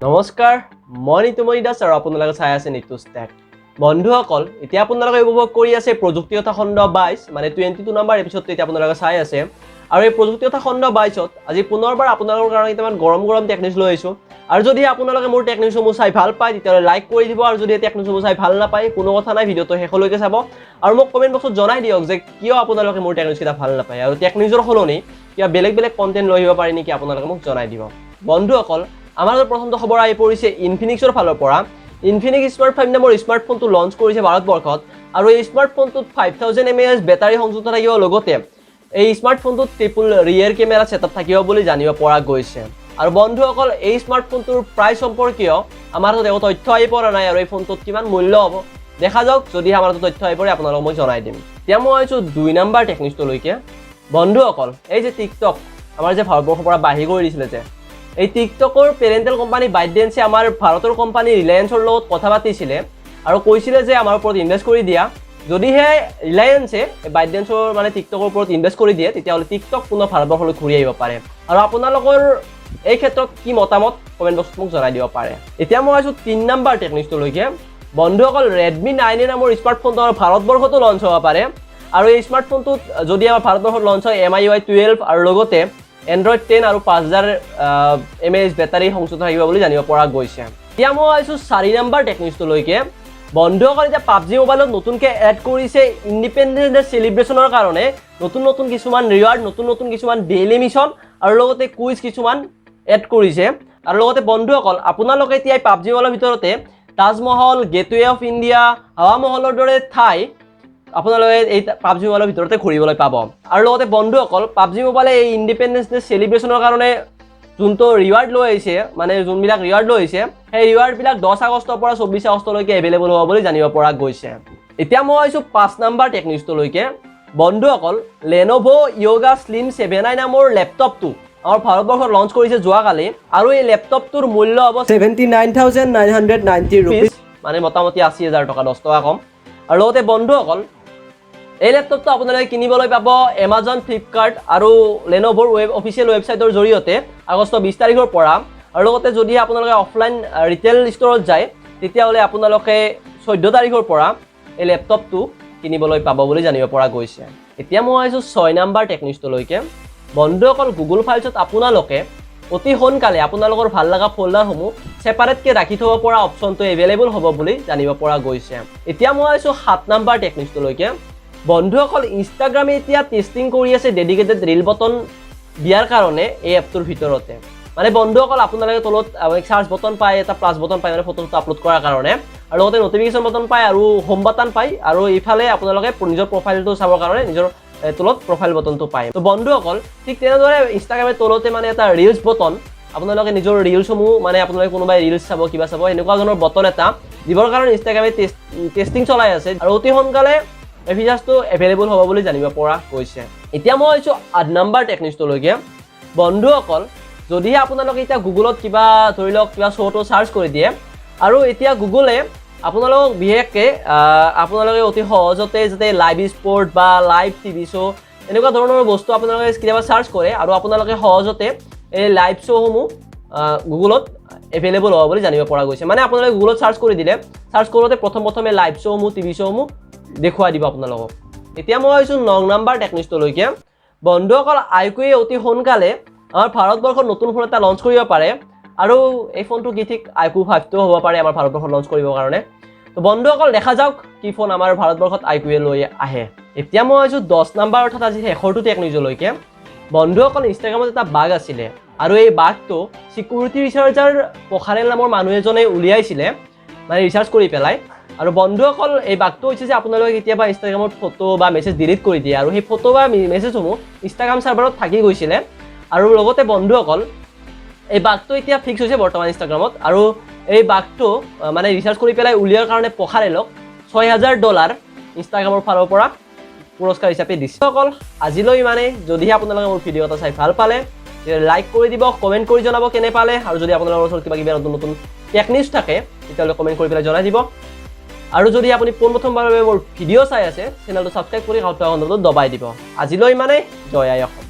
নমস্কাৰ, মই নিতুমণি দাস আৰু আপোনালোকে চাই আছে নিতুজ টেক। বন্ধুসকল, এতিয়া আপোনালোকে উপভোগ কৰি আছে প্ৰযুক্তিগত খণ্ড 22 মানে 22 নম্বৰ এপিসোডটো এতিয়া আপোনালোকে চাই আছে। আৰু এই প্ৰযুক্তিগত খণ্ড 22ত আজি পুনৰবাৰ আপোনালোকৰ কাৰণে কেইটামান গৰম টেক নিউজ লৈ আহিছোঁ। আৰু যদি আপোনালোকে মোৰ টেক নিউজসমূহ চাই ভাল পায় তেতিয়াহ'লে লাইক কৰি দিব, আৰু যদি টেক নিউজসমূহ চাই ভাল নাপায় কোনো কথা নাই, ভিডিঅ'টো শেষলৈকে চাব আৰু মোক কমেণ্ট বক্সত জনাই দিয়ক যে কিয় আপোনালোকে মোৰ টেক নিউজকেইটা ভাল নাপায়, আৰু টেক নিউজৰ সলনি কিবা বেলেগ কণ্টেণ্ট লৈ আহিব পাৰি নেকি আপোনালোকে মোক জনাই দিব। বন্ধুসকল, আমাৰ প্ৰথমটো খবৰ আহি পৰিছে ইনফিনিক্সৰ ফালৰ পৰা। ইনফিনিক্স স্মাৰ্ট 5 নামৰ স্মাৰ্টফোনটো লঞ্চ কৰিছে ভাৰতবৰ্ষত, আৰু এই স্মাৰ্টফোনটোত 5000 mAh বেটাৰী সংযুক্ত থাকিব, লগতে এই স্মাৰ্টফোনটোত ট্ৰিপল ৰিয়েৰ কেমেৰা ছেটআপ থাকিব বুলি জানিব পৰা গৈছে। আৰু বন্ধুসকল, এই স্মাৰ্টফোনটোৰ প্ৰাইচ সম্পৰ্কীয় আমাৰ হাতত একো তথ্য আহি পৰা নাই, আৰু এই ফোনটোত কিমান মূল্য হ'ব দেখা যাওক। যদি আমাৰ হাতত তথ্য আহি পৰে আপোনালোকক মই জনাই দিম। এতিয়া মই আহিছোঁ 2 নম্বৰ টেক নিউজটোলৈকে। বন্ধুসকল, এই যে টিকটক আমাৰ যে ভাৰতবৰ্ষৰ পৰা বাহিৰ কৰি দিছিলে যে, এই টিকটকৰ পেৰেণ্টেল কোম্পানী বাইডেন্সে আমাৰ ভাৰতৰ কোম্পানী ৰিলায়েন্সৰ লগত কথা পাতিছিলে আৰু কৈছিলে যে আমাৰ ওপৰত ইনভেষ্ট কৰি দিয়া। যদিহে ৰিলায়েন্সে বাইডেন্সৰ মানে টিকটকৰ ওপৰত ইনভেষ্ট কৰি দিয়ে তেতিয়াহ'লে টিকটক পুনৰ ভাৰতবৰ্ষলৈ ঘূৰি আহিব পাৰে। আৰু আপোনালোকৰ এই ক্ষেত্ৰত কি মতামত কমেণ্ট বক্সত মোক জনাই দিব পাৰে। এতিয়া মই আছোঁ 3 নম্বৰ টেক নিউজটোলৈকে। বন্ধুসকল, Redmi 9A নামৰ স্মাৰ্টফোনটো আমাৰ ভাৰতবৰ্ষতো লঞ্চ হ'ব পাৰে, আৰু এই স্মাৰ্টফোনটোত যদি আমাৰ ভাৰতবৰ্ষত লঞ্চ হয় MIUI 12 আৰু লগতে Android 10 আৰু 5000 mAh বেটাৰী সংযুক্ত থাকিব বুলি জানিব পৰা গৈছে। এতিয়া মই আহিছোঁ 4 নম্বৰ টেক নিউজটোলৈকে। বন্ধুসকল, এতিয়া PUBG মোবাইলত নতুনকৈ এড কৰিছে ইণ্ডিপেণ্ডেন্স ডে চেলিব্ৰেশ্যনৰ কাৰণে নতুন কিছুমান ৰিৱাৰ্ড, নতুন কিছুমান ডেইলি মিছন আৰু লগতে কুইজ কিছুমান এড কৰিছে। আৰু লগতে বন্ধুসকল, আপোনালোকে এতিয়া এই PUBG মোবাইলৰ ভিতৰতে তাজমহল, গেটৱে অফ ইণ্ডিয়া, হাৱা মহলৰ দৰে ঠাই আপোনালোকে এই PUBG মোবাইলৰ ভিতৰতে ঘূৰিবলৈ পাব। আৰু লগতে বন্ধুসকল, PUBG মোবাইলে এই ইণ্ডিপেণ্ডেন্স ডে চেলিব্ৰেশ্যনৰ কাৰণে যোনটো ৰিৱাৰ্ড লৈ আহিছে, মানে যোনবিলাক ৰিৱাৰ্ড লৈ আহিছে, সেই ৰিৱাৰ্ডবিলাক 10 আগষ্টৰ পৰা 24 আগষ্টলৈকে এভেইলেবল হ'ব বুলি জানিব পৰা গৈছে। এতিয়া মই আহিছোঁ 5 নম্বৰ টেক নিউজটোলৈকে। বন্ধুসকল, Lenovo Yoga Slim 7i নামৰ লেপটপটো আমাৰ ভাৰতবৰ্ষত লঞ্চ কৰিছে যোৱাকালি, আৰু এই লেপটপটোৰ মূল্য হ'ব 79,990 ৰুপিজ, মানে মোটামুটি 80,000 টকা, 10 টকা কম। আৰু লগতে বন্ধুসকল, এই লেপটপটো আপোনালোকে কিনিবলৈ পাব Amazon, Flipkart আৰু Lenovoৰ অফিচিয়েল ৱেবছাইটৰ জৰিয়তে আগষ্ট 20 তাৰিখৰ পৰা। আৰু লগতে যদি আপোনালোকে অফলাইন ৰিটেইল ষ্টৰত যায় তেতিয়াহ'লে আপোনালোকে 14 তাৰিখৰ পৰা এই লেপটপটো কিনিবলৈ পাব বুলি জানিব পৰা গৈছে। এতিয়া মই আহিছোঁ 6 নম্বৰ টেক নিউজটোলৈকে। বন্ধুসকল, গুগল ফাইলছত আপোনালোকে অতি সোনকালে আপোনালোকৰ ভাল লগা ফল্ডাৰসমূহ ছেপাৰেটকৈ ৰাখি থ'ব পৰা অপশ্যনটো এভেইলেবল হ'ব বুলি জানিব পৰা গৈছে। এতিয়া মই আহিছোঁ 7 নম্বৰ টেক নিউজটোলৈকে। বন্ধুসকল, ইনষ্টাগ্ৰামে এতিয়া টেষ্টিং কৰি আছে ডেডিকেটেড ৰিল বটন দিয়াৰ কাৰণে এই এপটোৰ ভিতৰতে। মানে বন্ধুসকল, আপোনালোকে তলত চাৰ্চ বটন পায়, এটা প্লাছ বটন পায় মানে ফটো আপলোড কৰাৰ কাৰণে, আৰু লগতে নটিফিকেশ্যন বটন পায় আৰু হোম বাটন পায়, আৰু ইফালে আপোনালোকে নিজৰ প্ৰফাইলটো চাবৰ কাৰণে নিজৰ তলত প্ৰফাইল বটনটো পায়। তো বন্ধুসকল, ঠিক তেনেদৰে ইনষ্টাগ্ৰামে তলতে মানে এটা ৰিলছ বটন, আপোনালোকে নিজৰ ৰিলছসমূহ মানে আপোনালোকে কোনোবাই ৰিলছ চাব, কিবা চাব, এনেকুৱা ধৰণৰ বটন এটা দিবৰ কাৰণে ইনষ্টাগ্ৰামে টেষ্টিং চলাই আছে, আৰু অতি সোনকালে এই ফিচাৰ্ছটো এভেইলেবল হ'ব বুলি জানিব পৰা গৈছে। এতিয়া মই আহিছোঁ 8 নম্বৰ টেক নিউজটোলৈকে। বন্ধুসকল, যদিহে আপোনালোকে এতিয়া গুগলত কিবা ধৰি লওক কিবা শ্ব'টো চাৰ্চ কৰি দিয়ে, আৰু এতিয়া গুগলে আপোনালোকক বিশেষকৈ আপোনালোকে অতি সহজতে যাতে লাইভ স্পৰ্ট বা লাইভ টিভি শ্ব' এনেকুৱা ধৰণৰ বস্তু আপোনালোকে কেতিয়াবা চাৰ্চ কৰে, আৰু আপোনালোকে সহজতে এই লাইভ শ্ব'সমূহ গুগলত এভেইলেবল হ'ব বুলি জানিব পৰা গৈছে। মানে আপোনালোকে গুগলত চাৰ্চ কৰি দিলে, চাৰ্চ কৰোঁতে প্ৰথমে লাইভ শ্ব'সমূহ, টিভি শ্ব'সমূহ দেখুৱাই দিব আপোনালোকক। এতিয়া মই আহিছোঁ 9 নম্বৰ টেক নিউজটোলৈকে। বন্ধুসকল, iQOOয়ে অতি সোনকালে আমাৰ ভাৰতবৰ্ষত নতুন ফোন এটা লঞ্চ কৰিব পাৰে, আৰু এই ফোনটো কি ঠিক iQOO 5টো হ'ব পাৰে আমাৰ ভাৰতবৰ্ষত লঞ্চ কৰিবৰ কাৰণে। তো বন্ধুসকল, দেখা যাওক কি ফোন আমাৰ ভাৰতবৰ্ষত iQOOয়ে লৈ আহে। এতিয়া মই আহিছোঁ 10 নম্বৰ অৰ্থাৎ আজি শেষৰটো টেক নিউজলৈকে। বন্ধুসকল, ইনষ্টাগ্ৰামত এটা বাগ আছিলে, আৰু এই বাগটো ছিকিউৰিটি ৰিচাৰ্জাৰ পখাৰেল নামৰ মানুহ এজনে উলিয়াইছিলে, মানে ৰিচাৰ্জ কৰি পেলাই। আৰু বন্ধুসকল, এই বাগটো হৈছে যে আপোনালোকে কেতিয়াবা ইনষ্টাগ্ৰামত ফটো বা মেছেজ ডিলিট কৰি দিয়ে, আৰু সেই ফটো বা মেছেজসমূহ ইনষ্টাগ্ৰাম চাৰ্ভাৰত থাকি গৈছিলে। আৰু লগতে বন্ধুসকল, এই বাগটো এতিয়া ফিক্স হৈছে বৰ্তমান ইনষ্টাগ্ৰামত, আৰু এই বাগটো মানে ৰিচাৰ্জ কৰি পেলাই উলিওৱাৰ কাৰণে পখাৰেলক $6,000 ইনষ্টাগ্ৰামৰ ফালৰ পৰা পুৰস্কাৰ হিচাপে দিছে। অকল আজিলৈ মানে, যদিহে আপোনালোকে মোৰ ভিডিঅ' এটা চাই ভাল পালে লাইক কৰি দিব, কমেণ্ট কৰি জনাব কেনে পালে, আৰু যদি আপোনালোকৰ ওচৰত কিবা নতুন টেক নিউজ থাকে তেতিয়াহ'লে কমেণ্ট কৰি পেলাই জনাই দিব। আৰু যদি আপুনি পোনপ্ৰথমবাৰৰ বাবে মোৰ ভিডিঅ' চাই আছে, চেনেলটো ছাবস্ক্ৰাইব কৰি কাষত থকা ঘণ্টাটো দবাই দিব। আজিলৈ মানে জয় আই অসম।